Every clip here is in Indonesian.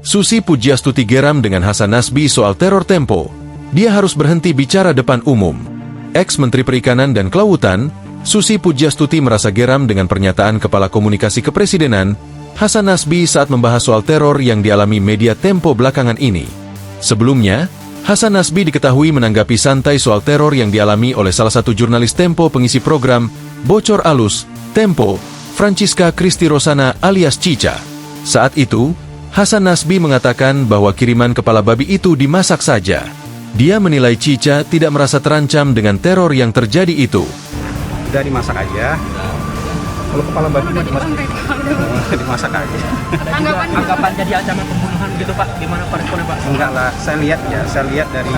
Susi Pujiastuti geram dengan Hasan Nasbi soal teror Tempo. Dia harus berhenti bicara depan umum. Ex-Menteri Perikanan dan Kelautan, Susi Pujiastuti merasa geram dengan pernyataan Kepala Komunikasi Kepresidenan, Hasan Nasbi saat membahas soal teror yang dialami media Tempo belakangan ini. Sebelumnya, Hasan Nasbi diketahui menanggapi santai soal teror yang dialami oleh salah satu jurnalis Tempo pengisi program Bocor Alus, Tempo, Francisca Christy Rosana alias Cica. Saat itu, Hasan Nasbi mengatakan bahwa kiriman kepala babi itu dimasak saja. Dia menilai Cica tidak merasa terancam dengan teror yang terjadi itu. Udah dimasak aja. Kalau kepala babi dimasak aja. Anggapan jadi ancaman pembunuhan gitu Pak, gimana Pak responnya Pak? Enggak lah, saya lihat dari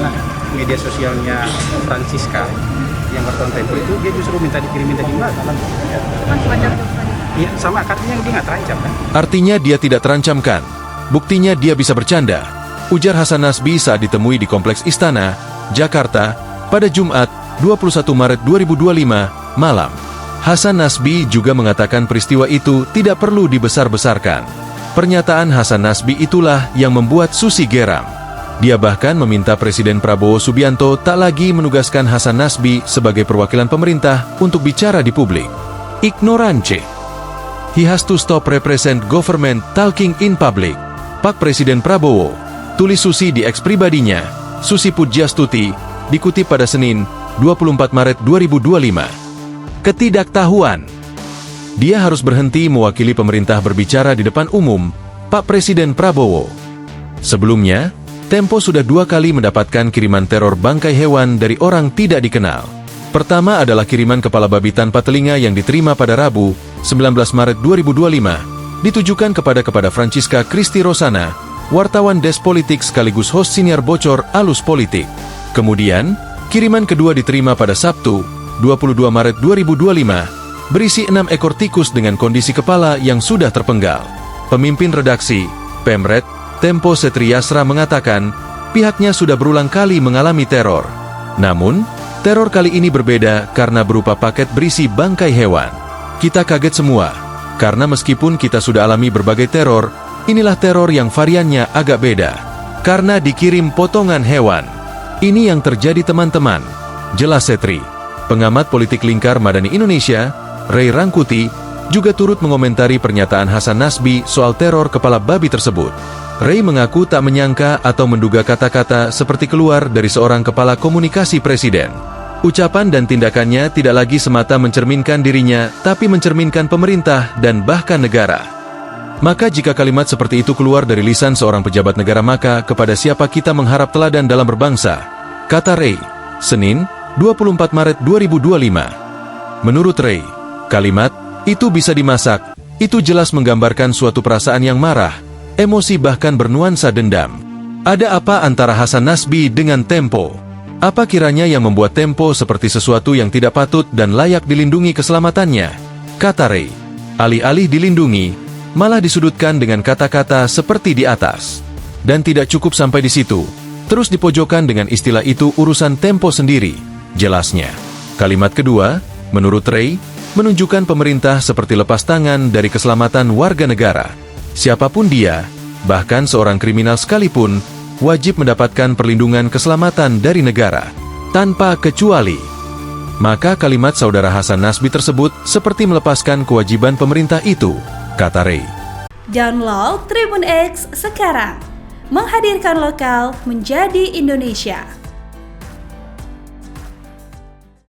media sosialnya Francisca yang wartawan Tempo itu, dia justru minta dikirimin tadi malam. Iya, sama katanya dia nggak terancam kan? Artinya dia tidak terancamkan. Buktinya dia bisa bercanda, ujar Hasan Nasbi saat ditemui di Kompleks Istana, Jakarta, pada Jumat, 21 Maret 2025, malam. Hasan Nasbi juga mengatakan peristiwa itu tidak perlu dibesar-besarkan. Pernyataan Hasan Nasbi itulah yang membuat Susi geram. Dia bahkan meminta Presiden Prabowo Subianto tak lagi menugaskan Hasan Nasbi sebagai perwakilan pemerintah untuk bicara di publik. Ignorance. He has to stop represent government talking in public. Pak Presiden Prabowo, tulis Susi di eks pribadinya, Susi Pujiastuti, dikutip pada Senin, 24 Maret 2025. Ketidaktahuan. Dia harus berhenti mewakili pemerintah berbicara di depan umum, Pak Presiden Prabowo. Sebelumnya, Tempo sudah 2 kali mendapatkan kiriman teror bangkai hewan dari orang tidak dikenal. Pertama adalah kiriman kepala babi tanpa telinga yang diterima pada Rabu, 19 Maret 2025, ditujukan kepada Francisca Christy Rosana, wartawan Des Politik sekaligus host siniar Bocor Alus Politik. Kemudian, kiriman kedua diterima pada Sabtu, 22 Maret 2025, berisi 6 ekor tikus dengan kondisi kepala yang sudah terpenggal. Pemimpin redaksi, Pemret, Tempo Setriasra mengatakan, pihaknya sudah berulang kali mengalami teror. Namun, teror kali ini berbeda karena berupa paket berisi bangkai hewan. Kita kaget semua, karena meskipun kita sudah alami berbagai teror, inilah teror yang variannya agak beda. Karena dikirim potongan hewan. Ini yang terjadi teman-teman, jelas Setri. Pengamat politik Lingkar Madani Indonesia, Ray Rangkuti, juga turut mengomentari pernyataan Hasan Nasbi soal teror kepala babi tersebut. Ray mengaku tak menyangka atau menduga kata-kata seperti keluar dari seorang kepala komunikasi presiden. Ucapan dan tindakannya tidak lagi semata mencerminkan dirinya, tapi mencerminkan pemerintah dan bahkan negara. Maka jika kalimat seperti itu keluar dari lisan seorang pejabat negara, maka kepada siapa kita mengharap teladan dalam berbangsa? Kata Ray, Senin, 24 Maret 2025. Menurut Ray, kalimat, itu bisa dimasak, itu jelas menggambarkan suatu perasaan yang marah, emosi bahkan bernuansa dendam. Ada apa antara Hasan Nasbi dengan Tempo? Apa kiranya yang membuat Tempo seperti sesuatu yang tidak patut dan layak dilindungi keselamatannya? Kata Ray, alih-alih dilindungi, malah disudutkan dengan kata-kata seperti di atas. Dan tidak cukup sampai di situ, terus dipojokkan dengan istilah itu urusan Tempo sendiri. Jelasnya, kalimat kedua, menurut Ray, menunjukkan pemerintah seperti lepas tangan dari keselamatan warga negara. Siapapun dia, bahkan seorang kriminal sekalipun, wajib mendapatkan perlindungan keselamatan dari negara, tanpa kecuali. Maka kalimat saudara Hasan Nasbi tersebut seperti melepaskan kewajiban pemerintah itu, kata Ray. Download Tribun X sekarang, menghadirkan lokal menjadi Indonesia.